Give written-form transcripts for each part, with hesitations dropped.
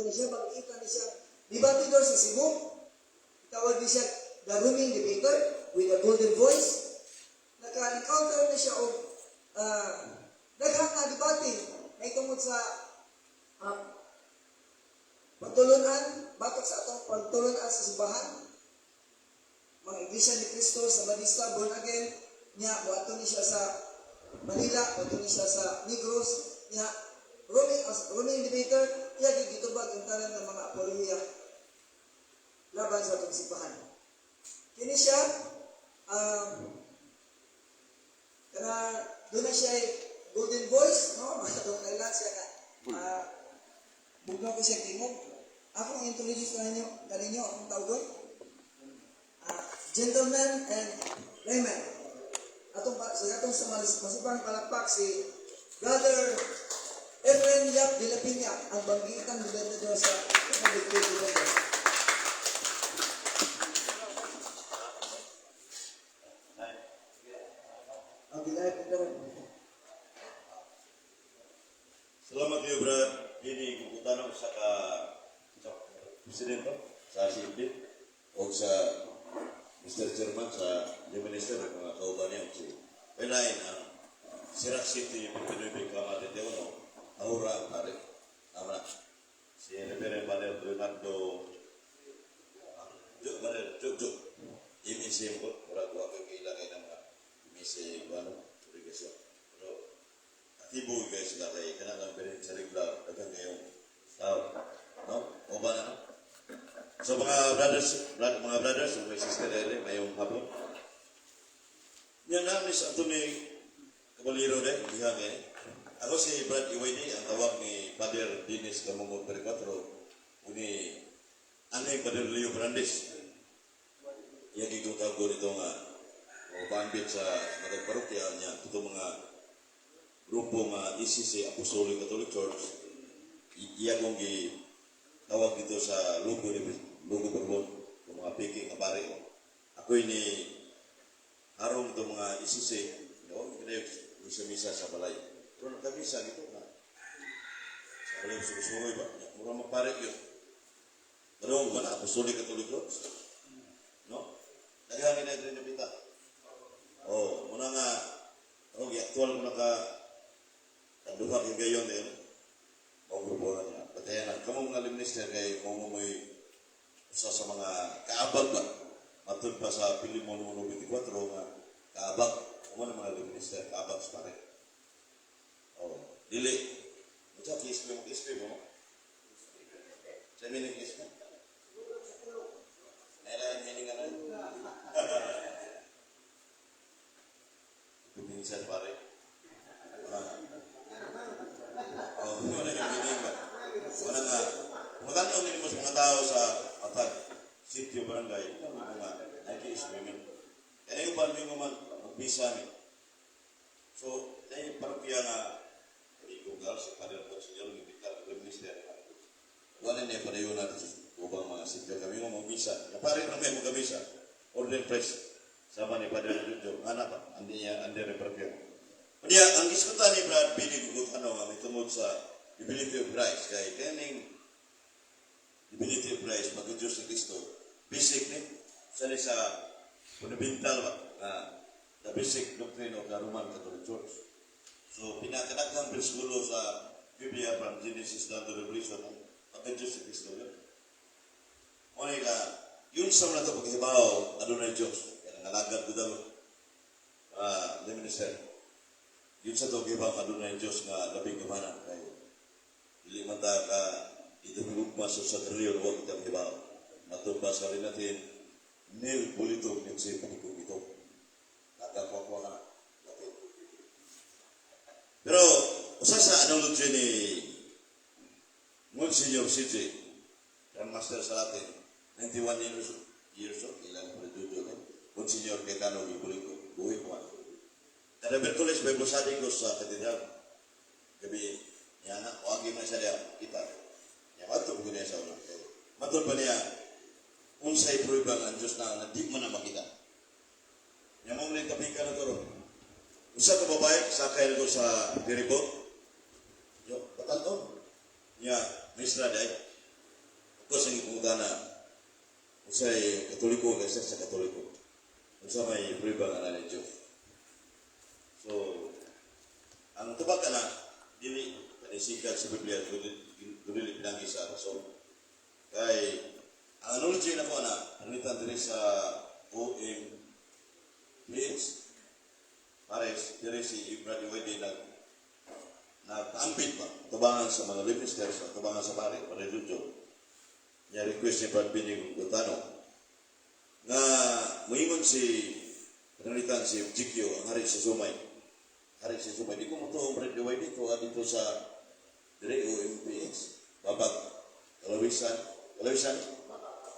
ni siya, makikita ni siya. Di ba dito sa Cebu? Tawag ni siya the roaming debater with a golden voice. Naka-encounter na siya o daghang nga debate na itungod sa pagtulunan, batok sa atong pagtulunan sa simbahan. Mga Iglesia ni Cristo sa Badista, born again, niya, buhato ni siya sa Manila, buhato ni siya sa Negros, niya, roaming debater, niya, gigitubag ang tanan ng mga apolohiya laban sa atong simbahan. Kini siya, doon na siya golden voice, no? Mga itong kailan siya na, bugnaw ko siya tingog. Ako ang introduce kaninyo, akong tawag gentlemen and laymen. Atong masipang palakpak si Brother Efren Yap de la Piña, ang banggitan gobernador sa Republic of Philippines. Salamat kayo, Brad. Ini kukutanong sa Presidente, sa CFD, o sa Mr. Chairman, sa Minister, mga kauban niya, si Pelain, ang Sirac City, yung Pinoy Kamate Teono, Ahura ang hari. Tama. Si Reverend Padre Leonardo Juk, imisim ko, para ko ako kailagay ng mga imisim, irrigation. Pero, atibo guys sila kay kanang berin sa regular dagang ngayong tao, no? O ba na? So mga brothers, mga sister dere, mayong hapon. Yan namin sa ato ni Kabaliro de, diha kay. Ako si Brad Iwaydi, ang tawag ni Father Dennis Camongol Pericatro, uni anay Father Leo Brandes. Iya gigong tago nito nga pambit sa mga parokya niya, ito mga grupo nga ICC Apostolic Catholic Church. Iya kong tawag dito sa Lugo Berbon, mga piking na pare. Ako ini harong ito mga ICC, no? Misa-misa sa balay. Pero nagkamisa dito na sa balay surusuroy ba? Mura magpare yun. Pero ba na Apostolic Catholic Church? No? Naghangin na rin na pita. Muna nga, aktual mo duha kay gayon din. Grupo na niya. Patayan, kamong nga minister kay may usa sa mga kaabag ba? Matun pa sa Pilimon 124 nga kaabag. Kamo na mga minister, kaabag sa pare. Dili. Mucha kispe mo. Sa mining kispe. Nailayan mining ano? Ito minsan pare. Wala yung mining ba? Wala nga. Magkano din mo sa mga tao sa Atag, sitio, barangay, mga nag-i-swimming. Kaya yung balbing mo man, mag-visa ni. So, yung parapia nga, igugal sa kanil po sa iyo, nag-ibitar, nag-minister. Wala niya pa na yun natin upang mga sitio. Kami mo mag-visa. Kapari na may mag-visa. Order price. Sama ni Padre Jojo. Anak pa. Andi rin parapia. Kaya, ang diskutan ni Brad Billy Gugut, may tumod sa Divinity of Christ. Kaya, kaning Divinity of Christ, mag-Diyos ni Cristo. Basic ni, saan sa fundamental ba, the basic doctrine of the Roman Catholic Church. So, pinakanaghang preskulo sa Biblia from Genesis down to Revelation, mag-Diyos ni Cristo yun. Ngunit yun sa mga ito paghibaw, Adonai Diyos. Kaya nangalagad ko daw, the minister. Yun sa ito paghibaw, Adonai Diyos nga labing kamana. Kaya, hindi man ito nilugmas sa trilyon, huwag itang hibaw. Matumbas ka rin natin, nil bulito, yung sa panikong ito. Nagkakwakwa ka na. Pero, usa sa analogy ni Monsignor CJ, Grandmaster sa atin, 91 years old, ilang pala Monsignor Kekano Gibuliko, buhay ko. Kada Berkulis, may busadi ko sa katedral. Gabi, yan na, wagi mo siya diya, kita. Yan, matulog ko niya sa ulang. Matulog pa niya, unsay pruibang ang Diyos na di mo na makita. Yan mong rin kapika na turo. Usa ka babae, sakay na ko sa diribot. Yo, patanto. Niya, may isla day. Kasi ang ipunta na, usay katoliko, kasi sa katoliko. Usa may prueba nga na Diyos. So, ang tubag ka na, dili, panisikat sa Biblia, dili pinangi sa rason. Kay, ang knowledge na ko na, panitan din sa OMPH, Pares, dili si Brother Wede nagtaampit pa, tubangan sa mga ministers, tubangan sa pare, para dito. Niya request ni Brad Binig Gutano nga moingon si panalitan si Jikyo ang hari sa Sumay. Hari sa Sumay, di ko mo ito Brad Wede dito sa dire OMPH, babag, kalawisan,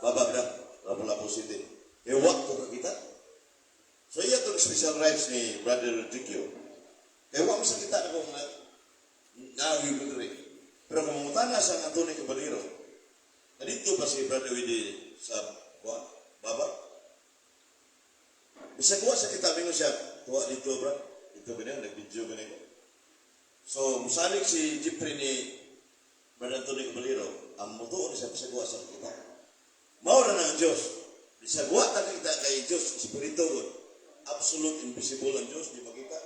babag na, Lapu-Lapu City. Kaya wak ko kakita. So iya itong special rights ni Brother Jikyo. Kaya wak mo sa kita na kung nag-ibig. Pero kung mutana sa Antonio Caballero, dito pa si Brother Wede sa baba. Bisa kuha sa kita mingo siya, tuwa dito bro. Ito ba niya, nag-video ba niya. So, musalig si Jeffrey ni Brother Antonio Caballero, ang mutuon siya bisa kuha sa kita. Maura na ang Diyos. Bisa kuha na kita kay Diyos, Espiritu ko. Absolute invisible ang Diyos, di ba kita?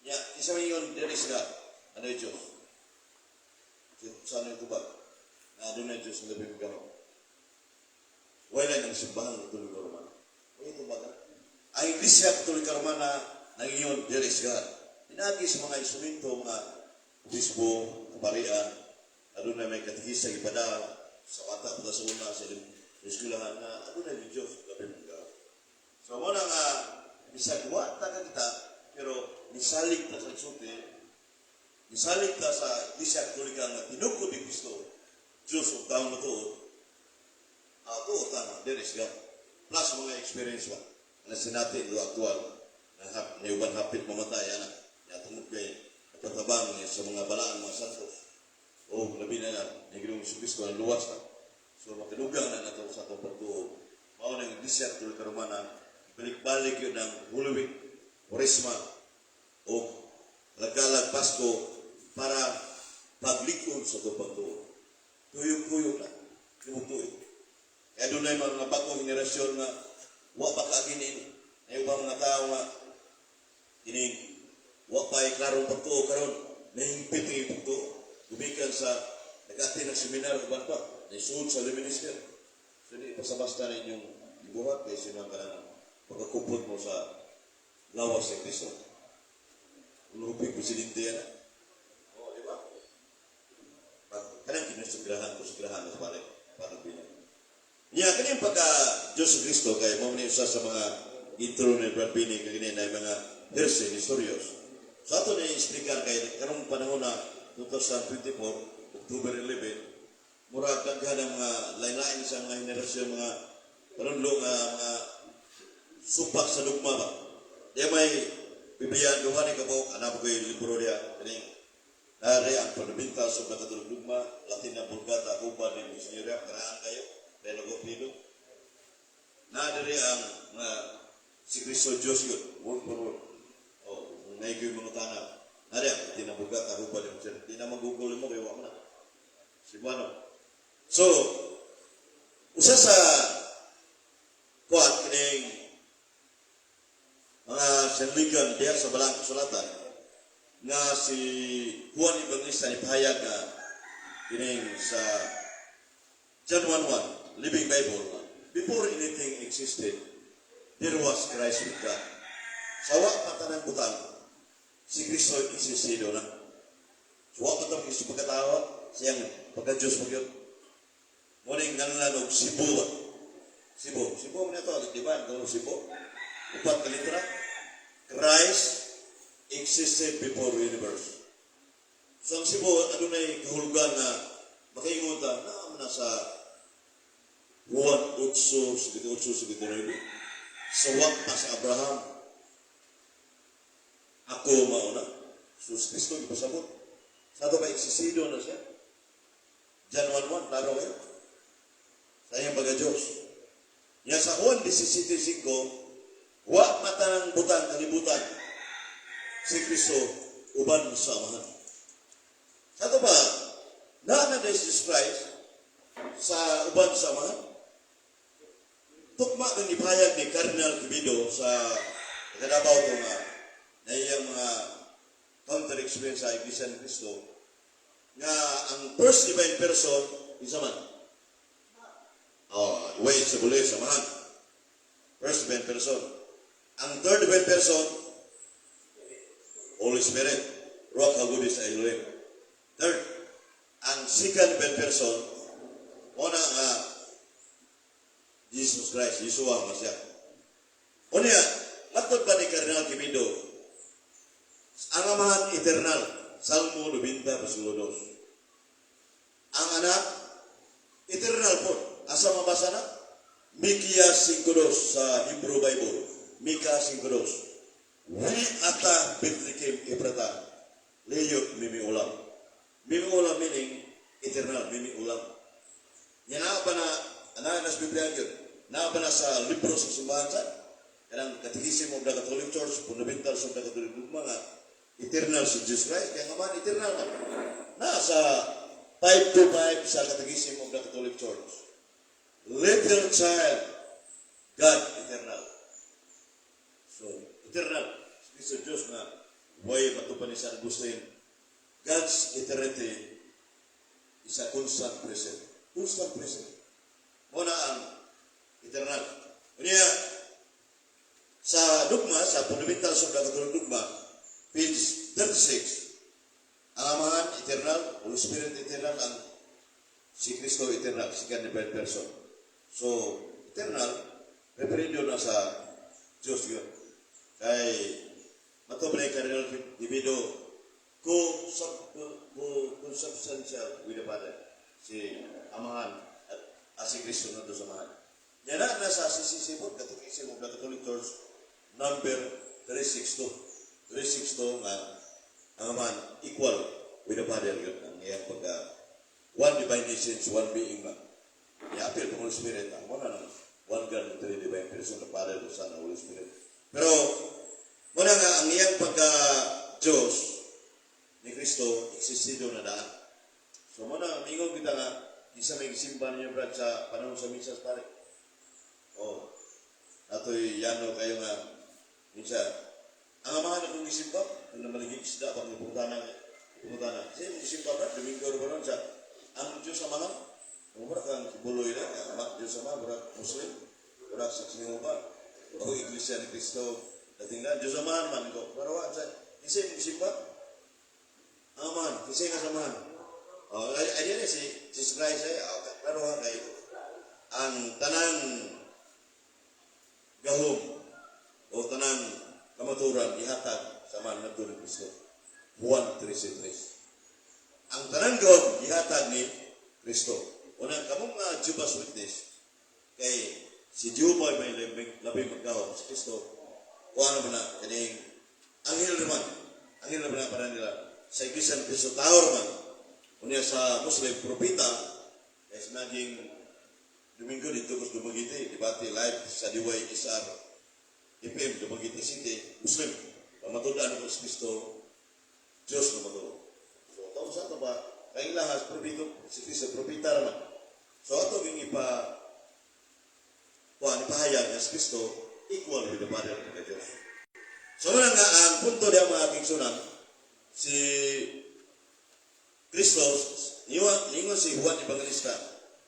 Ya, isa ngayon, there is God. Ano yung Diyos? Sana ito ba? Na doon na Diyos na labing gano'n. Wala nang simbahan ng tuloy ka Romana. Wala ito ba? Ang iglesia tuloy ka Romana nangiyon, there is God. Pinagi sa mga instrumento, mga obispo, kaparian, na doon na may katikisa, ipada, sa kata, sa una, sa eskwelahan na, doon na yung Diyos, labing gano'n. So, mo nang bisag wata ka kita, pero nisalig na sa suti, nisalig na sa iglesia katolika na tinukod ni Kristo, Diyos o taong na tuod, tuod na, there is God. Plus mga experience ba, na sinati, do aktual, na uban hapit mamatay, anak, natungod kayo, napatabang niya sa mga balaan, mga santos, o labi na na, naginoong Kristo ang luwas na. So, makanugang na nato sa itong pagtuod. Mao ng iglesia katolika Romana, balik-balik yun ng Holy Week, Orisma, o Lagalag Pasko, para paglikod sa itong pagtuod. Tuyok-tuyok na. Tuyok-tuyok. Kaya doon na yung mga bagong henerasyon na wak pa kaaginin. Ngayon ba mga tao nga wak pa iklarong pagtuod karon nahimpit ng pagtuod. Gumikan sa nag-ati ng seminar uban pa. Naisuod sa minister. So di basta-basta na inyong ibuhat kaya sinang ka na pagkakupot mo sa lawas ng Kristo. Uluping presidente yan. Oo, di ba? Kanang kinasagirahan ko sa pare, parang bilang. Niya, kanang pagka-Diyos Kristo, kaya mo sa mga intro ni Brad Binig, kaya na mga verse ni Historios. So, ito na-explicar kaya karong panahon na 2024, October 11, murag daghan ng mga lain-lain sa mga henerasyon, mga parunlong mga supak sa lugma ba. Diya may bibiyan duha ni kabok, anak ko yung libro niya, nari ang panabinta sa nakatulog lugma, Latin na Bulgata, Kuba, ni Misyera, karaan kayo, pero go-pido. Nadari ang si Kristo Diyos yun, word for word. O, naigay mga tanap. Nari ang Latin na Bulgata, Kuba, ni Misyera. Di na mag-google mo, kaya wak na. Si Buano. So, usa sa kuwan, kining mga sanligan diya sa balang kasulatan nga si Juan Evangelista ni pahayag na kining sa John 1:1 Living Bible, before anything existed there was Christ with God. Sa wa patanang butang si Kristo existido na. Sa wa patang Kristo pagkatawa siyang pagka-Diyos magyod. Muning nanlanog Sibo mo na ito, di ba? Sibo. Upat ka litra. Christ existed before the universe. So ang Sibo, ano na yung kahulugan na makaingon ta, na sa Juan 8:8, sa wak pa sa Abraham, ako mauna. So si Kristo ipasabot. Sa ito ba eksisido na siya? John 1:1, laro kayo. Sa iyang pagka-Diyos. Yan sa Juan 17:5, wa matang butang kalibutan si Kristo uban sa Amahan. Sa ito ba, na Jesus Christ sa uban sa mga tukma ng ipahayag ni Cardinal Quevedo sa Kadabaw ito nga na iyang mga counter experience sa Iglesia ni Cristo nga ang first divine person isa man. Way sa buloy samahan. First divine person. Ang third divine person, Holy Spirit, Ruach HaKodesh sa Elohim. Third, ang second divine person, una nga Jesus Christ, Yeshua Masya. Unya, matod ba ni Cardinal Quevedo, ang amahan eternal, Salmo 90, versikulo 2. Ang anak, eternal po. Asa mabasa na? Mika 5:2 sa Hebrew Bible. Mika 5:2. Wi ata Bethlehem Efrata, leyot mimi ulam. Mimi ulam meaning eternal, mimi ulam. Yan na ba na, na sa Biblia yun? Na ba na sa libro sa simbahan sa? Kanang Catechism of the Catholic Church, Fundamentals of the Catholic Dogma nga, eternal si Jesus Christ, kaya nga man, eternal man. Nasa 525 sa Catechism of the Catholic Church. Little child, God eternal. So, eternal. Sa Diyos na, way matupan ni San Agustin, God's eternity is a constant present. Constant present. Muna ang eternal. Kanya, sa dogma, sa Fundamentals of the Catholic Dogma, page 36, ang amahan, eternal, Holy Spirit, eternal, ang si Kristo, eternal, second divine person. So, eternal, referendo na sa Diyos yun. Kay, matobay Cardinal Quevedo, consubstantial with the Father, si amahan, at si Kristo na doon sa amahan. Yan na, nasa sisipot, Catechism of the Catholic Church, number 362. 362 nga, ang amahan, equal with the Father yun. Ang iyang pagka, one divine essence, one being man. I-appeal ng Holy Spirit, ang muna ng one God, three divine person, the Father, the Son, the Holy Spirit. Pero, muna nga, ang iyang pagka-Diyos ni Kristo, existido na daan. So, muna, mingon kita nga, isa may gisimba niyo, Brad, sa panahon sa misas, pare. Ato'y yano kayo nga, minsan, ang amahan akong gisimba, kung na maligig isda, pag ipunta na. Kasi yung gisimba, Brad, Domingo rin ba sa ang Diyos amahan, mura kang buloy na, ang Diyos amahan, mura Muslim, mura saksi mo ba, o Iglesia ni Cristo, dating na, Diyos amahan man ko, pero kasi yung gisimba, ang amahan, kasi nga samahan. Ayan na si Jesus Christ ay, pero kayo, ang tanang gahom o tanang kamaturan ihatag sa man na tulad Kristo. Juan 3:3. Ang tanang gahom ihatag ni Kristo. Unang kamong nga Jehovah's Witness kay si Jehovah may labing magkahom si Kristo. O ano ba na kaning anghel naman na para nila sa Iglesia ni Cristo Tower man. Unya sa Muslim propeta is naging Domingo dito kus Dumaguete, debate live sa DYSR FM Dumaguete City, Muslim. Pamatudaan ko si Kristo, Diyos na matulog. So, taon sa ito ba, kayong lahas, si Kristo, propeta naman. So, ito yung ipahayag na si Kristo, equal with the Father of the Diyos. So, muna nga, ang punto niya mga aking sunan, si Kristo, ningon si Juan Evangelista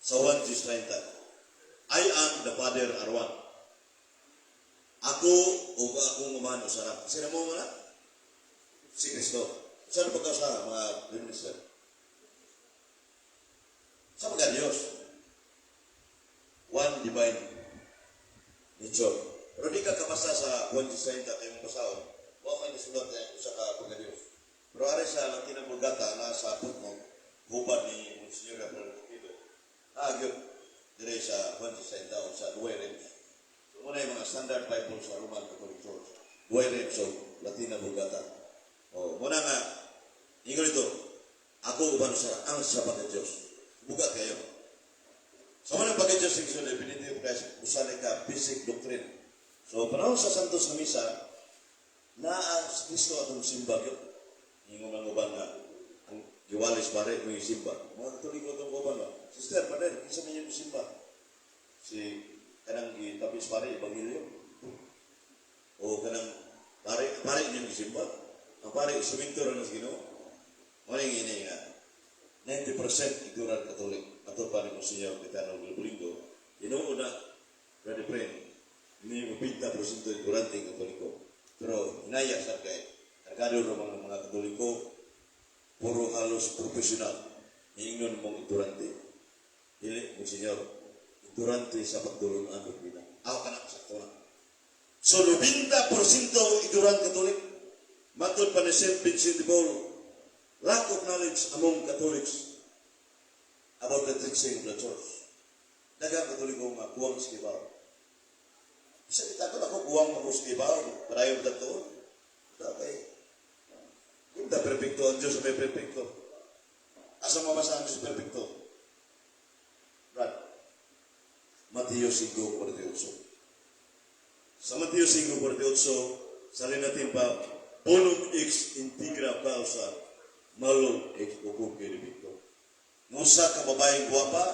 sa Juan 10:30. I am the Father are one. Ako o akong umahan o sarap. Sino mo muna? Si Kristo. Saan pagkasa mga minister? Sa mga Diyos. One divine nature. Pero di ka kapasa sa Juan 10:30 kayo mong pasahon. Huwag may nasulat na sa mga Diyos. Pero ari sa Latina Vulgata na sa put mo, hubad ni Monsignor Gabriel Cupido. Yun. Dire sa Juan 10:30 sa Duay Rems. So, muna yung mga standard Bible sa Roman Catholic Church. Duay Rems o Latina Vulgata. Muna nga, ingon ito, ako uban sa ang sa pagka-Diyos. Bugat kayo. Sa mga pagka-Diyos, yung definitive kasi usali ka basic doctrine. So, panahon sa Santos na Misa, si Kristo atong simba yun. Ingon ang uban nga, ang Iwalis pare mo yung simba. Mga katuloy ko itong uban ba? Sister, pare, isa man yung magsimba. Si kanang gitapis pare ebanghelyo. O kanang pare niyo magsimba. Ang pare suminto ra sa Ginoo. Mao ini nga 90% iguran Katolik. Ato pa ni Monsignor Kitano Gilbulindo. Inuuna Brother Friend, ini 50% igurante Katoliko. Pero inaya sa kay kargado ng mga Katoliko puro halos profesional. Hiingon mong igurante. Dili Monsignor, igurante sa pagdulong ang Biblia. Ako kana sakto na. So 90% igurante Katolik. Matod pa ni St. Vincent de Paul, lack of knowledge among Catholics about the teaching of the church. Dagang Katoliko nga kuwang sa kibaw. Isa kita ako kuwang mo sa kibaw, parayon dito. Okay. Hindi perfecto ang Diyos may perfecto. Asa mabasa ang Diyos perfecto? Brad, Mateo 5:48. Sa Mateo 5:48, salin natin pa, bonum ex integra causa malum ex hukum kiribito. Musa ka babaeng guwapa,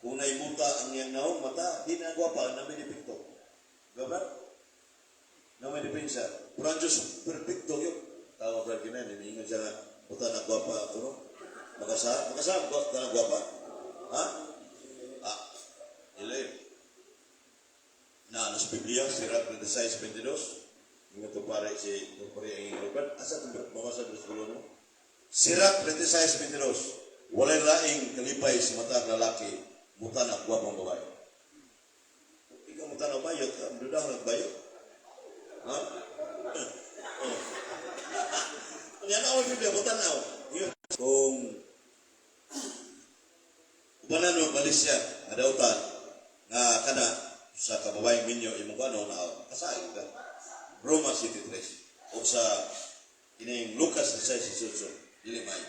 kung naimuta ang iyang naong mata, di na guwapa, na may depekto. Diba? Na may depensa. Pero ang Diyos, perfecto yun. Tawa brad kina, niniingan siya nga, puta na guwapa, no? Makasama, puta na guwapa. Ha? Ilay. Na sa Biblia, Sirach 36:22, ingat to pare si pare ang inuban, asa to mabasa sa sulo no? Sirach 36:22, walay laing kalipay sa mata ng lalaki, muta na guwapang babae. Ikaw muta na bayot, duda na bayot. Ha? Yan ako Biblia, muta na ako. Kung ubanan mo Malaysia, ada utan, nga kana sa kababayang minyo imong ano na kasayo ka. Roma City 3 o sa ining Lucas 16:18 dili may.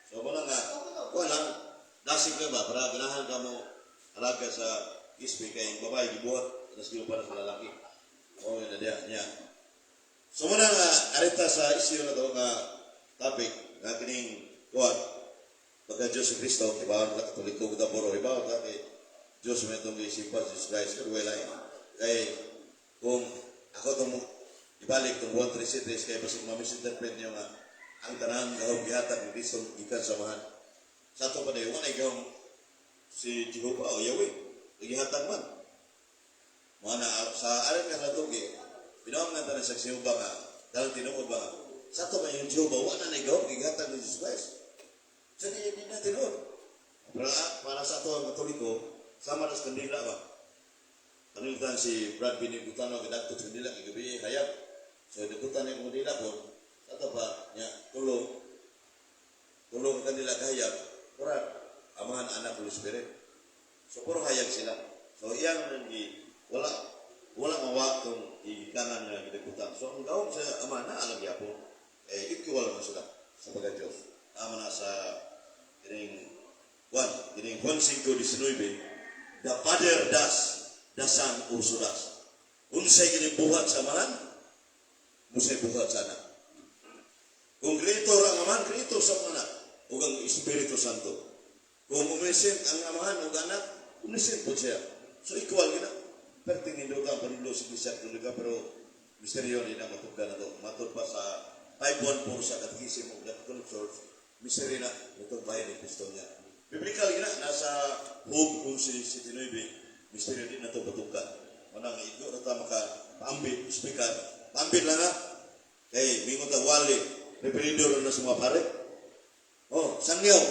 So mo nga wala dasig ka ba para ganahan ka mo alaga sa ispi kay babae gibuhat nas para sa lalaki. O na dia niya. So mo nga arita sa isyu na to nga topic nga kining kuan pagka Diyos Kristo ibaw na Katoliko kita puro ibaw ta kay Diyos may itong isipan si Jesus Christ kaya wala kay kung ako itong ibalik itong 1-3 kaya pasig mamisinterpret niyo nga ang tanang gawang gihatag ni Kristo ikan samahan sa ito pa na yung anay gawang si Jehovah o Yahweh gihatag man mga na sa alam nga na ito pinawang nga tanang sa Jehovah nga dalang tinuod ba sa ito pa yung Jehovah wala na gawang gihatag ni Jesus Christ sa hindi na tinuod para sa ito ang Katoliko sama na sa kandila ba? Kanilitan si Brad Binibutano kadagto sa kandila kay gabi hayap. So nagutan niya kung kandila po. Sa ba niya tulong ang kandila kahayap. Brad, amahan anak Holy Spirit. So puro hayag sila. So iyang nangi wala mawak tong ikanan nga ginagutan. So ang gawon sa ama na alam yapon equal man sila sa pagka-Diyos. Ama na sa kining Juan 5:19 the Father does, the Son also does. Unsay ginibuhat sa amahan, musay buhat sa anak. Kung Creator ang amahan, Creator sa anak, ug ang Espiritu Santo. Kung umisent ang amahan ug anak, umisent po siya. So equal gina. Perting nindo ka panulo sa Iglesia Katolika pero misteryo ni na matugda na to. Matod pa sa 514 sa Katekismo of the Catholic Church, misteryo na itong bayan ni Kristo niya. Biblical gina nasa Hope 11:19 misteryo din na ito batukan. Manang ito na ito maka-paambit, speaker. Paambit lang ha. Kay mingon ta wali, referendor na sa mga pare. Oh, sangyaw.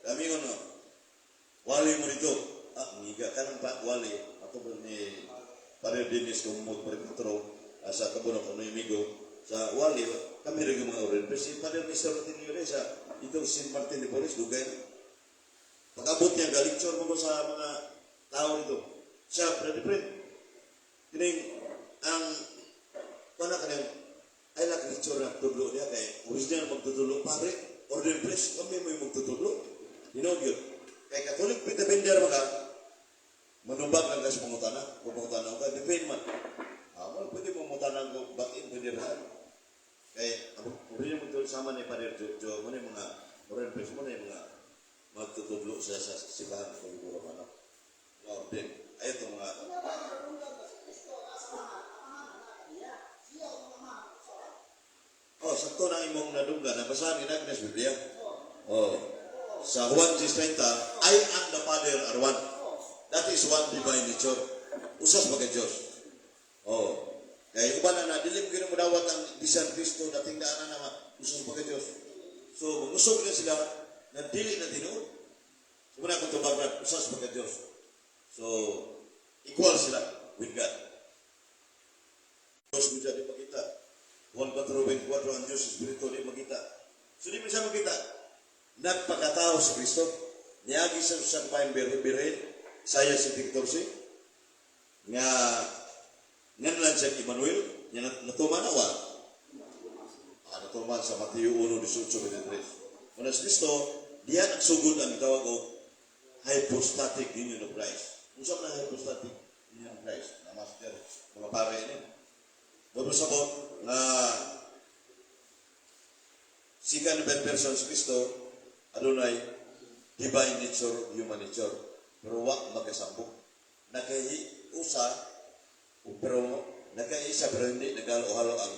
Kami nga wali mo dito. Ngiga ka lang pa wali. Ato ba ni pare Dennis kumot pare Petro sa kabuno ko ni Migo sa wali kami rin mga orin. Pero si Padre Mr. Martin sa itong St. Martin de Porres dugay. Pag-abot niya, galiktsyon mo sa mga tao nito. Siya, friend. Kining, ang, wala ka niyang, ay lang galiktsyon na tudlo niya, kay original magtutulong pare, order press, kami mo yung magtutulong. Hinog yun. Kay Katolik, pitapender maka, manubag lang kasi pangutana, kung pangutana ko, depend man. Pwede mo mutana ko, batin, pwede rin. Kay, original magtutulong sama ni Padre Jo, mo na yung mga, order press mo na yung mga, magtutudlo sa sibahan ng Pagiguro Manok. din. Ayaw itong mga sakto na imong nadunggan. Nabasahan ni Agnes Biblia. Sa Juan 6:30, I am the Father are one. That is one divine nature. Usas baga Diyos. Kaya iba na dilim ko mo dawat ang bisan Kristo, dating daanan naman, usas baga Diyos. So, mangusog na sila, na dili na tinuod. So, muna akong tumagrat, usas baga Diyos. So, equal sila with God. Diyos mo dyan di makita. Juan 4:24, ang Diyos Espiritu di makita. So, di mo siya makita. Nagpakatao si Kristo. Niyagi sa usang payang beri-beri. Saya si Victorsi. Nga lang siya Emmanuel. Nga natuman na wa. Natuman sa Mateo 1:18-23. Muna si Kristo, diya nagsugod ang tawag o hypostatic union of Christ. Kung saan na hypostatic union of Christ? Na master, mga pare ini. Bago sabot na second person si Kristo, adunay divine nature, human nature. Pero wa magkasambok. Nagkaiusa, pero nagkaisa pero hindi nagalo-halo ang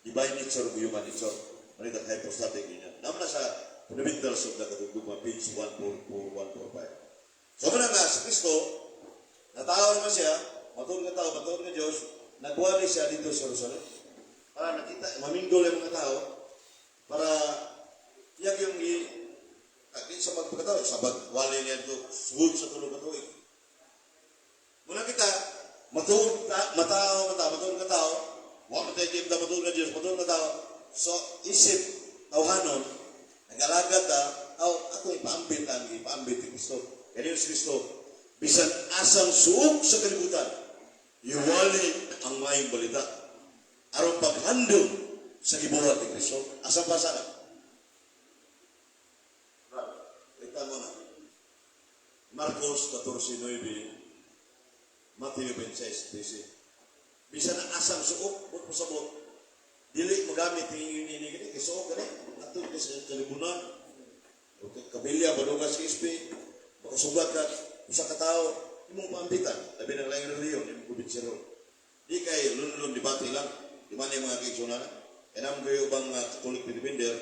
divine nature, human nature. Manitang hypostatic union. Naman na sa fundamentals of the Katuguma, page 144, 145. So muna nga, si Kristo, natao naman siya, matulog na tao, matulog na Diyos, nagwali siya dito sa Jerusalem. Para nakita, maminggol yung mga tao, para iyag yung di sa magpagkatao, sa bagwali niya ito, sugod sa tulog na tuwing. Muna kita, matulog na tao, huwag matayim na matulog na Diyos, matulog na tao, so isip, tawhanon, nag-alagad na, ako ipaambit ni Kristo. Kaya yung Kristo, bisan asang suog sa kalibutan, iwali ang mayong balita. Aron paghandog sa gibuhat ni Kristo, asang pasara. Kita mo na. Marcos 14:9, Matthew 26:13. Bisan asang suog, huwag mo sabot. Dili magamit yung ini suog gani. Ato sa kalibunan, kabilya, badugas sa ispi, makasugat ka, isa ka tao, imong paambitan, labi ng laing reliyon, imong kubinsiro. Di kay lunulong debate lang, di man yung mga kaigsunan. Kaya naman kayo bang Katolik Pilipender,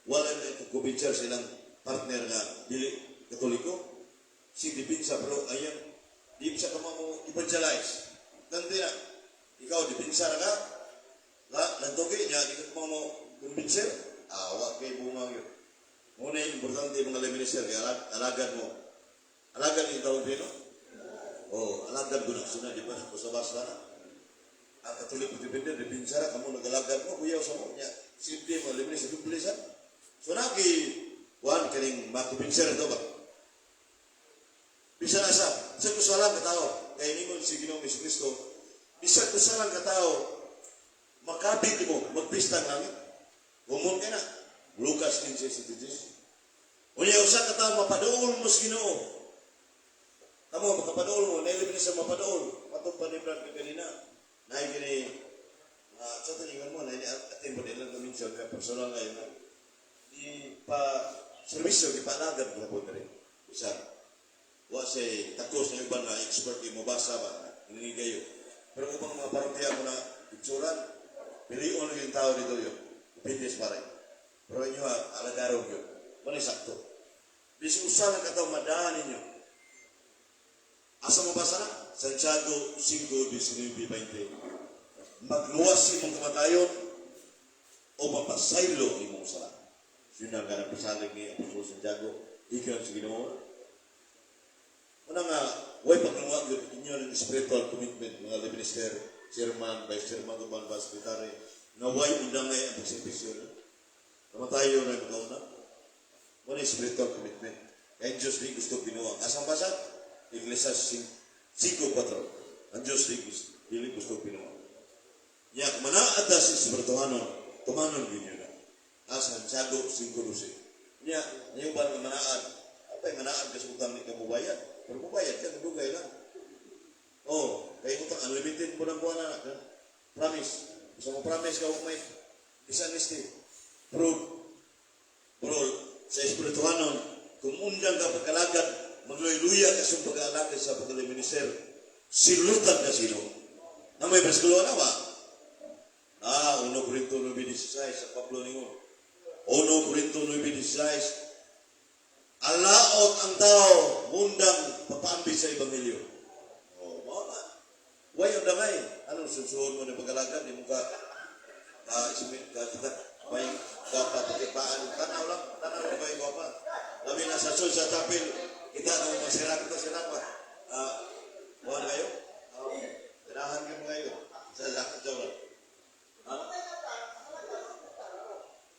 wala na kubinsir silang partner na dili Katoliko. Si dipinsa, pero ayan, di bisa ka mo evangelize. Tanti na, ikaw dipinsa na ka, nantugi niya, di ka mo kubinsir, wag kay bumang yun. Muna yung importante mga leminister, alagad mo. Alagad yung tawag din, no? Alagad ko na. Suna, di ba? Sa basa na. Ang Katolik Pilipender, dipinsara, kamu nagalagad mo, kuyaw sa mo. Simple mga leminister, duplisan. So, Juan, kaning makupinsara ito ba? Bisa na sa kusalang katao, kaya ningon si Ginoong Kristo, bisa kusalang katao, makabit mo, magpista ng langit. Humon ka na. Lucas 15:16. Unya usa ka tawo mapaduol mo sa Ginoo. Tamo makapaduol mo, nailib ni sa mapaduol. Patong panibran ka kanina. Nay kini sa talingan mo na ini atin mo dilang kamisyon ka personal ay na di pa servisyo di panagan ko po diri. Bisa wa say takos na iban na expert mo basa ba ini gayo. Pero ubang mga parokya mo na itsuran pilion yung tao dito yo. Pindes pare. Pero inyo alagarog yun. Wala sakto. Bisi usaha ng kataw madaan ninyo. Asa mo basa na? Santiago 5:19-20. Magluwas imong kamatayon o mapasaylo imong sala. Yun ang ganang pisalig ni Apostol Santiago. Ikaw sa Ginoo. Una nga, way pagluwa yun inyo ng spiritual commitment, mga minister, chairman, vice chairman, tuban, secretary, na way undangay ang pagsipisyon. Kamatayo na ikaw na. Wala yung spiritual commitment. Kaya Diyos di gusto binuwang. Asang basa? Iglesias 5:4. Ang Diyos di gusto binuwang. Yak manaad na si Spirituhanon, tumanon din yun na. Santiago 5:12. Yung ba ng manaad? Apa yung manaad ka sa utang ni kamubayad? Pero mubayad ka, nabugay lang. Kaya utang, unlimited mo ng buwan na. Promise. Gusto mo promise ka, may dishonesty. Bro, sa Espirituhanon, kung undang ka pagkalagad, magluya ka sa pag-aalala sa pag-minister, silutan ka sino. Na may bersikulo na ba? 1 Corinto 9:16 sa Pablo ningon. 1 Corinto 9:16. Alaot ang tao, mundang papaambi sa Ebanghelyo. Mao na. Way ang damay. Anong susuhon mo ng pag-alaga? Di mo ka isumit ka kita. May gwapa, pagkipaan. Tanaw lang ba yung gwapa? Labi na sa sul, sa tapil, kita nang masira pa. Buwan kayo? Tinahan ka mo kayo. Sa lakad daw lang.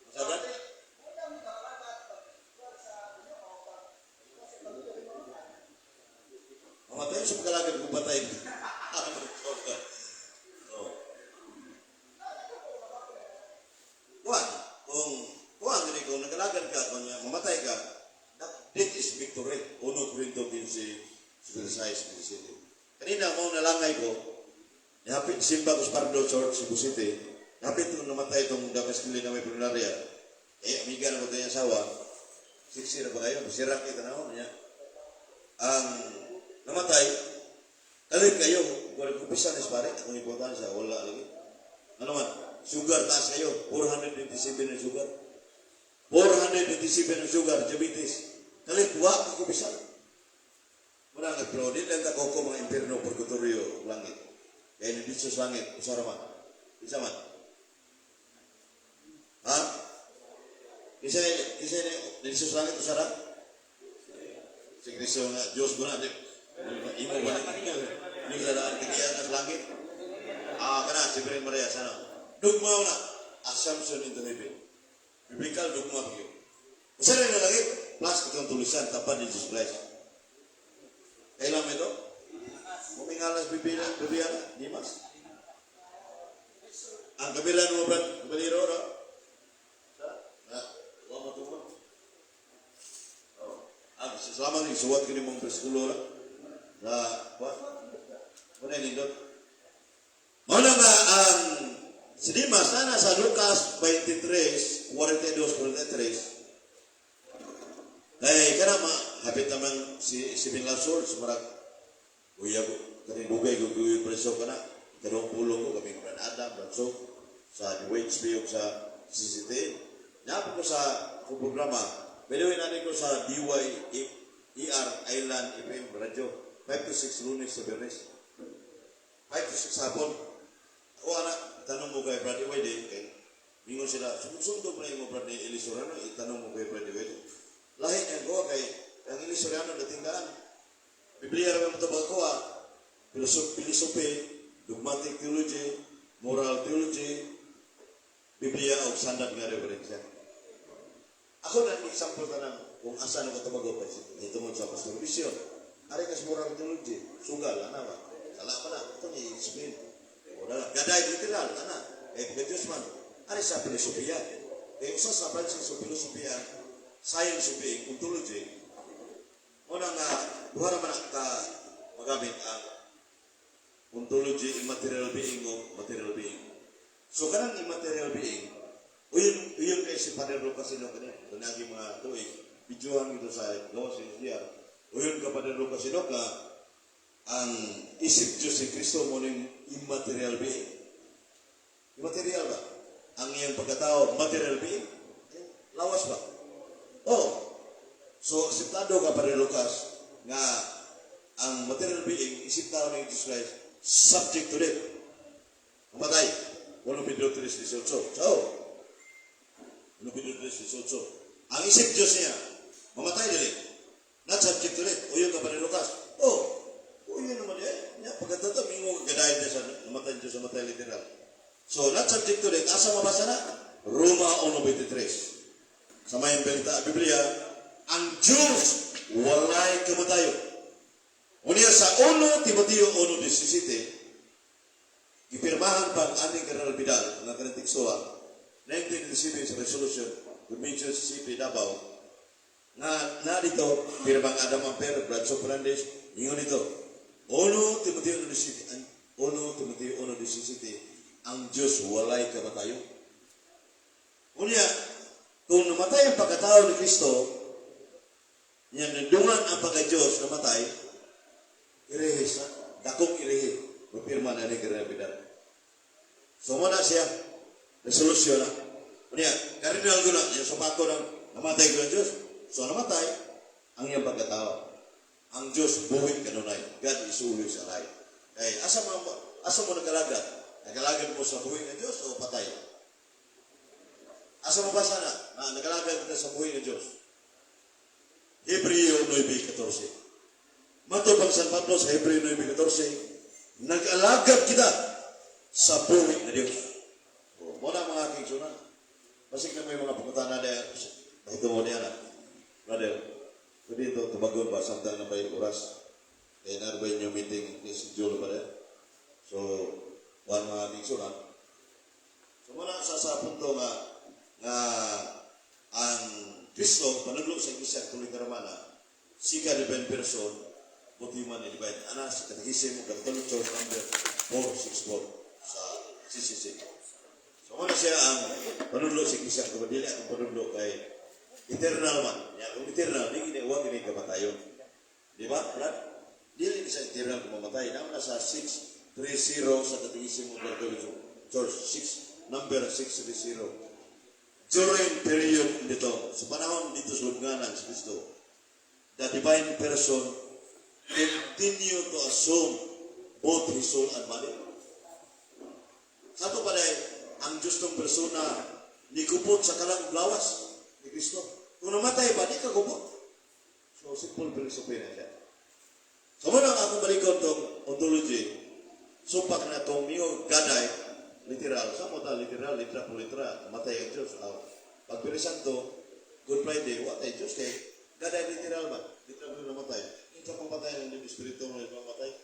Masabat? Mamatay sa pagkalagad kung patay. Kung nagalagad ka, kung mamatay ka, that is victory. 1 Corinto 15:16. Kanina mo nalangay ko, napit simba ko sa Pardo Church, Cebu City, napit nung namatay itong Damaskili na may prunaria, amiga na ko tayo asawa, siksi na ba kayo? Sirak kita na ako niya. Ang namatay, kalit kayo, kung nagkupisan na pare, kung importansya, wala lagi. Ano man, sugar taas kayo, 427 na sugar. 427 na sugar, diabetes. Kalit, wak kukupisan. Muna nagpro, di lang tako ko mga impierno, purgatorio, langit. Kaya hindi sa langit, usara man. Isa man. Ha? Isa ni sa langit, usara? Si Kristo nga, Diyos mo na, imo ba na hindi ka daan kagiyan sa langit? Kana, si Birhen Maria, sana. Dugmaw na, assumption into heaven. Biblical dugma kayo. Usara na langit, plus itong tulisan, tapan ni Jesus Christ. Kailan mo ito? Mumingalas bibiyan, Dimas. Ang kabilan mo, Brad, kabaliro, no? Huwag matulog. Salamat yung suwat ko ni mong preskulo, no? What? Muna nindot. Muna nga, si Dimas, sana sa Lucas 23, 42-43, kaya karama, hapit naman si Binlasor, sumarag, kuya ko, kanindugay ko, kuya preso ka na, kanong pulong ko, kaming Brad Adam, Brad Sok, sa New Age Biyog sa CCT. Napo ko sa programa, pwede natin ko sa DYER Island FM Radio, 5 to 6 lunes sa Bernes. 5 to 6 hapon. Ako anak, tanong mo kay Brad Iwede, kay mingon sila, sumusunod na yung Brad Elisorano, itanong mo kay Brad Iwede. Lahit niya ko kay ang Elisorano natinggaan. Biblia naman ito ba ko philosophy, dogmatic theology, moral theology, Biblia o standard nga referensya. Ako na example ka ng kung asa na ko tabago pa ito mo sa Pastor Vision. Ari kas moral theology, sugal, ana ba? Sala pa na, ito ni explain. Gaday literal, ana. Pagka-Diyos man, ari sa filosofiya. Usa sa branches sa filosofiya, science of being, ontology, unang duha naman ka magamit ang ontology, immaterial being o material being. So, kanang immaterial being, uyon kayo si Padre Lucas Sino kanina, kanagi mga tuig, videohan ito sa gawa sa India, uyon ka Padre Lucas Sino ka, ang isip Diyos si Kristo mo ng immaterial being. Immaterial ba? Ang iyang pagkatao, material being? Lawas ba? So, asiptado ka Padre Lucas nga ang material being, isip tao ng Jesus Christ, subject to death. Mamatay. 1 Pedro 3:18. So, 1 Pedro 3:18. Ang isip Diyos niya, mamatay dili. Not subject to death. Uyon ka Padre Lucas. Uyon naman niya. Pagkatata, mingo gadahin niya sa namatay Diyos sa matay literal. So, not subject to death. Asa mabasa na? Roma 1:23. Sa mayang Biblia, ang Diyos walay kamatayo. Unya sa 1 Timoteo 1:17, ipirmahan pang aning General Vidal, ang kanang tekstoa, 1997 sa resolution, Convention CCP Davao, na dito, pirmang Adam Amper, Brad Fernandez, ingon dito, 1 Timoteo 1:17, ang Diyos walay kamatayo. Unya, kung namatay ang pagkatao ni Kristo, Yan, nandungan ang pagka-Diyos namatay, irehis na. Dakong irehis. Mapirma na ni Karabidan. So, muna siya. Resolusyon na. Kanya, karinal ko na. Yung sapato ng namatay ko ng Diyos. So, namatay ang iyang pagkatao. Ang Diyos buhay kanunay. God is always alive. Kaya, asa mo nagalagat? Nagalagat mo sa buhay ng Diyos o patay? Asa mo ba sana na nagalagat ka sa buhay ng Diyos? Hebreo 9:14. Matubang San Pablo sa Hebreo 9:14, nag-alagad kita sa buhay ng Diyos. O, muna mga aking sunan. Masig na may mga pumunta na dahil, bakit mo niya na? Brother, pwede ito tumagon ba? Samtang na ba yung oras? Kaya na ba yung meeting ni si Jolo ba dahil? So, one mga aking sunan. So, muna sa punto nga ang Kristo, panaglo sa Iglesia Katolika Romana, sika divine person, buti man i-divine. Ana, sa Katekisim, Catholic Church number 464 sa CCC. So, muna siya ang panaglo sa Iglesia Katolika, ang panaglo kay eternal man. Kung eternal, di huwag gini kamatayon. Di ba, Brad? Dili ni sa eternal kumamatay. Naman sa 630 sa Katekisim ng Catholic Church, number 630. During period dito, sa panahon dito sa lubnganan si Kristo, the divine person continue to assume both his soul and body. Sa ito pala, ang Diyos ng persona ni kupot sa kalang lawas ni Kristo. Kung namatay ba, di ka kupot. So, simple philosophy na siya. So, muna akong balikon itong ontology. Supak na itong niyo gaday, literal. Sa mo ta literal, litra po litra. Matay ang Diyos. Pag Pirisanto, Good Friday, watay Diyos kay gaday literal ba? Literal po namatay. Ito pang patay ng Espiritu mo yung mamatay.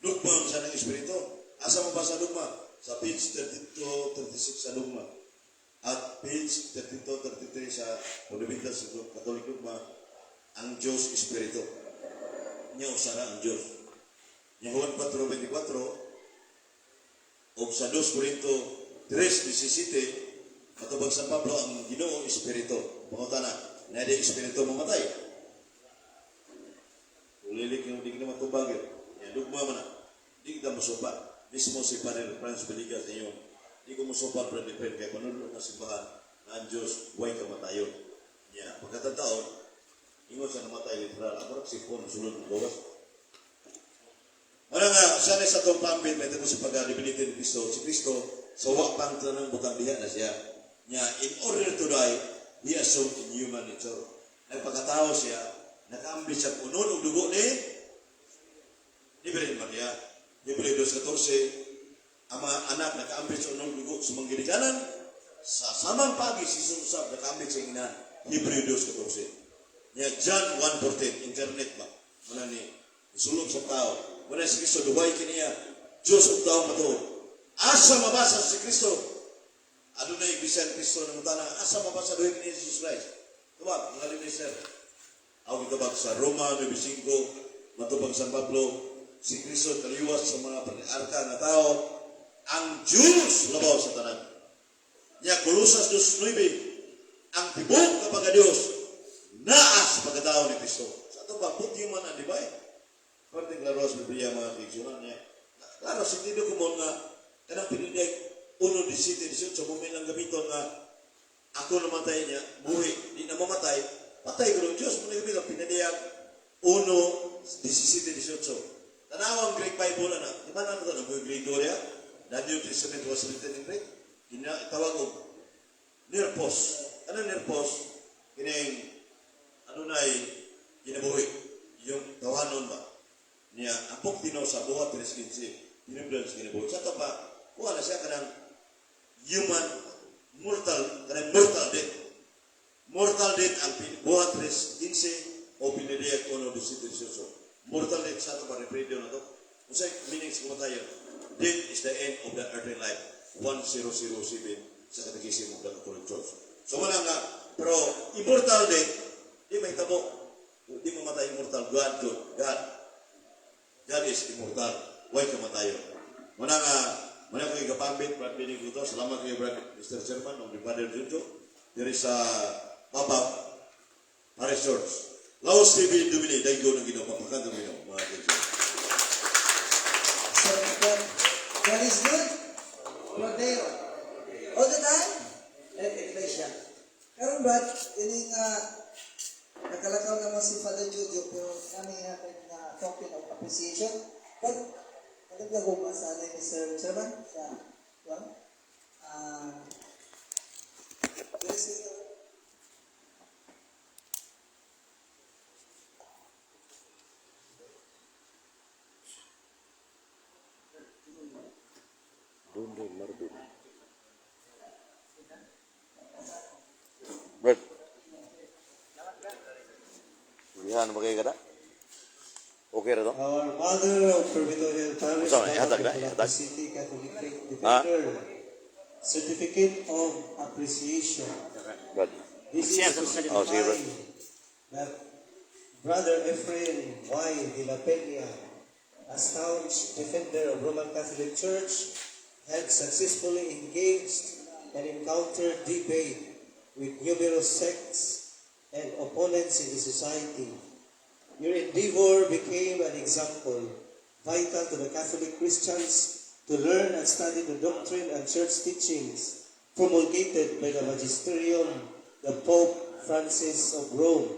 Dugma ang sa ng Espiritu. Asa mo ba sa dugma? Sa page 32-36 sa dugma. At page 32-33 sa Fundamentals sa Katolik dugma, ang Diyos Espiritu. Niya usara ang Diyos. Yung Juan 4:24, o sa 2 Corinto 3:17, matubag San Pablo ang Ginoo Espiritu. Pangutana, na di Espiritu mamatay. Ulilik yung di ka na matubag yun. Yan, dugma man na. Di kita masupat. Mismo si Padre Franz Beligas ninyo. Di ko masupat para depend kay panunod na simbahan na ang Diyos huwag kamatayon. Yan, pagkatataon, ingon sa namatay literal. Ako rin si Pon, sulod ng gawas. Wala nga, sana sa itong pambit, may ito sa pag-alibilitin ni Kristo. Si Kristo, sa wakpang tanang butang diha na siya. Niya, in order to die, he assumed in human nature. Nagpagkatao siya, nakaambit siya punon o dugo ni Birhen Maria. Hebreo 2:14, ang mga anak nakaambit sa unong dugo sa mga ginikanan, sa samang pagi, si Susab, nakaambit sa ina. Hebreo 2:14. Niya, John 1:14, internet ba? Wala ni, isulong sa tao. Muna si Kristo, duway kiniya, Diyos ang taong matuod. Asa mabasa si Kristo? Ano na Iglesia ni Kristo ng tanang, asa mabasa duway kiniya Jesus Christ? Tubag, mga linisir. Ako itubag sa Roma 9:5, matubag San Pablo, si Kristo kaliwas sa mga patriarka na tao, ang Diyos labaw sa tanan. Niya, Kolosas 2:9, ang tibok kapag Diyos, naas pagkatao ni Kristo. Sa ito ba, put human and divine. Konting laro sa Biblia mga kiksunan niya. Klaro, sintido ko mo nga, kanang pininig, 1:17, sa moment ng gamiton nga, ako namatay niya, buhay, di na mamatay, patay ko ng Diyos. Muna gamiton, pinadiyag, 1:17. Tanawang Greek Bible na, di man ano ito, ng Greek Doria, na New Testament was written in Greek, tawag ko, nerpos. Ano nerpos? Kining, ano na ginabuhi, yung tawanon ba? Niya, apok tinaw sa buhat 3:15, piniblan sa ginabuhi. Sa ito pa, kuha na siya kanang human, kanang mortal death. Mortal death ang buhat 3:15 o pinidiyag 1:18. Mortal death, sa ito pa, repredio na ito. Usay, meaning sa kumatayo, death is the end of the earthly life. 1007 sa Katekisim of the Catholic Church. So wala nga, pero immortal death, di may tabo. Di mamatay immortal. God is immortal. Why kamatayo? Muna ko yung kapambit, Brad Binig Luto. Salamat kayo, Brad Mr. Chairman, ng Brother Junjo. There is a Papa Parish Church. Laos TV Domini, thank you ng Ginoo, papakanta ng Ginoo, mga kaibigan. So, God is good. Rodeo. All the time, and iglesia. Karon Brad, ini nga nakalakaw naman si Father Jojo, pero kami natin na token of appreciation. But, nagagawin sa ni Mr. Chairman, sa Juan. Yes, yes, Brad. Yan, bagay ka na? Okay na to? Our Mother of Perpetual Parish, Saan? Ihatag na? Ihatag? City Catholic Faith Ha? Defender, Certificate of Appreciation. Brad. This is to Oh, sige, bro. certify that Brother Ephraim Y. de la Peña, a staunch defender of Roman Catholic Church, had successfully engaged and encountered debate with numerous sects and opponents in the society. Your endeavor became an example vital to the Catholic Christians to learn and study the doctrine and church teachings promulgated by the Magisterium, the Pope Francis of Rome.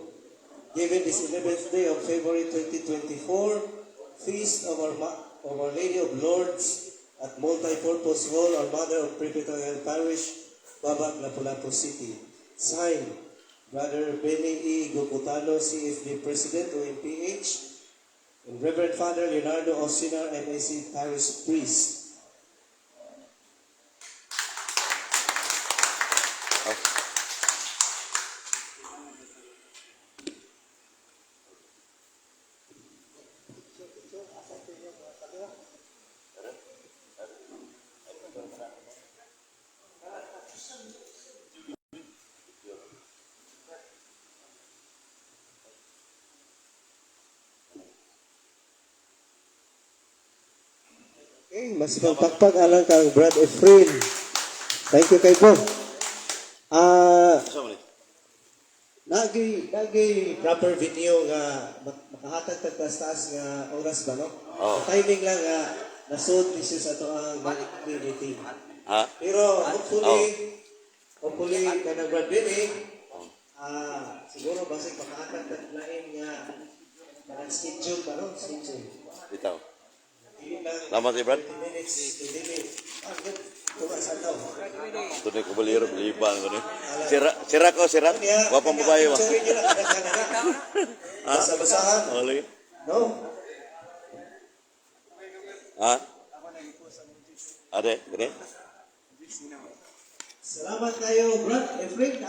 Given this 11th day of February 2024, feast of Our Lady of Lourdes at Multipurpose Hall, Our Mother of Perpetual Parish, Babak, Lapu-Lapu City. Signed, Brother Benny E. Goputano, CFD President, OMPH, and Reverend Father Leonardo Osinar, MAC Parish Priest. Okay, mas pagpagpag alang kang Brad Ephraim. Thank you kay po. Saan mo Nagi proper venue nga makahatag tagtaas nga oras ba no? Oo. Timing lang nga nasud ni siya sa to ang monthly meeting. Ha? Pero hopefully kanang Brad Benny, siguro basig makahatag taglain nga kanang schedule ba no? Schedule. Bitaw. Hindi lang Salamat si Brad. 20 minutes to limit. Good. Tuwa sa daw. Ito na kubaliro, liban ko ni. Sira ko, sira. Wapang babae ba? Sorry nila. Basa-basahan. Oli. No? Ha? Ade, gani? Salamat kayo, Brad Ephraim.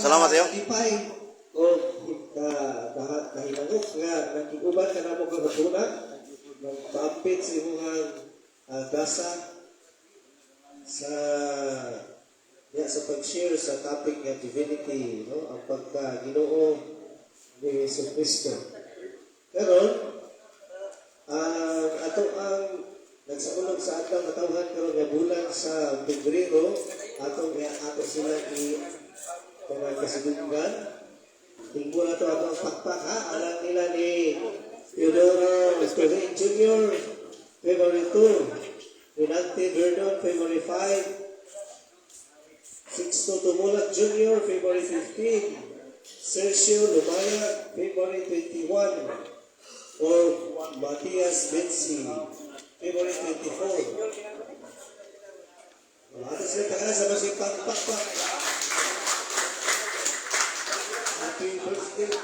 Salamat kayo. Alipay o kahilangok nga nakiguban ka na mo kagatunan. Magpaampit sa imong dasa sa pag-share sa topic ng divinity, no? Ang pagka-Ginoo ni Yesu Cristo. Pero ato ang nagsaulog sa atang katawhan karon nga bulan sa Pebrero, ato sila kasidunggan. Tingbo na to atong pakpak ha, alang nila ni Teodoro Escobar Jr. February 2, Renante Verdon February 5, Sixto Tumulak Jr. February 15, Sergio Lumaya February 21, or Matias Bensi February 24. Atas sila taga sa masing pakpak. Happy birthday.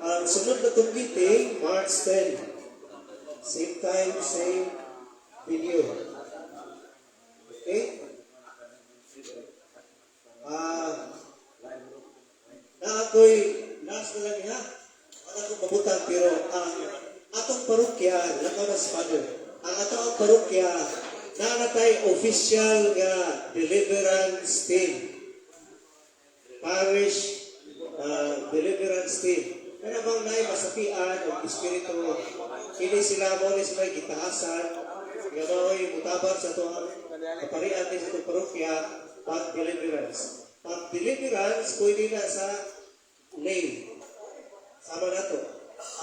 Ang sunod na itong meeting, March 10. Same time, same video. Okay? Last na lang ha. Wala akong mabutan, pero ang atong parokya, lakaw na sa Father, ang atong parokya, nanatay official nga deliverance team. Parish deliverance team. Kaya bang nai masapian o espiritu, hindi sila mo ni sila gitahasan, nga mao'y mutabang sa ito kaparian din sa itong parokya, pag-deliverance. Pag-deliverance, pwede na sa lay. Sama na to.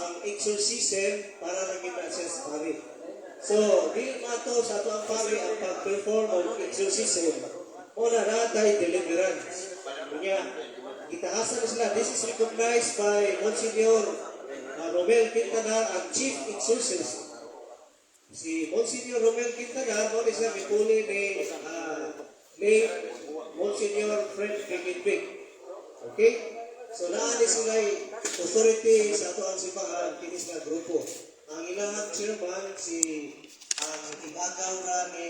Ang exorcism para maging siya sa pari. So, di mato sa ato ang pari ang pag-perform of exorcism. Muna natay deliverance. Kanya, itahasan na sila. This is recognized by Monsignor Romel Quintana, ang Chief Exorcist. Si Monsignor Romel Quintana, mo ni siya mipuli ni Monsignor Fred Pikinpik. Okay? So, naani sila authority sa ato ang simbahan, kinis na grupo. Ang ilang chairman, ang ibagaw na ni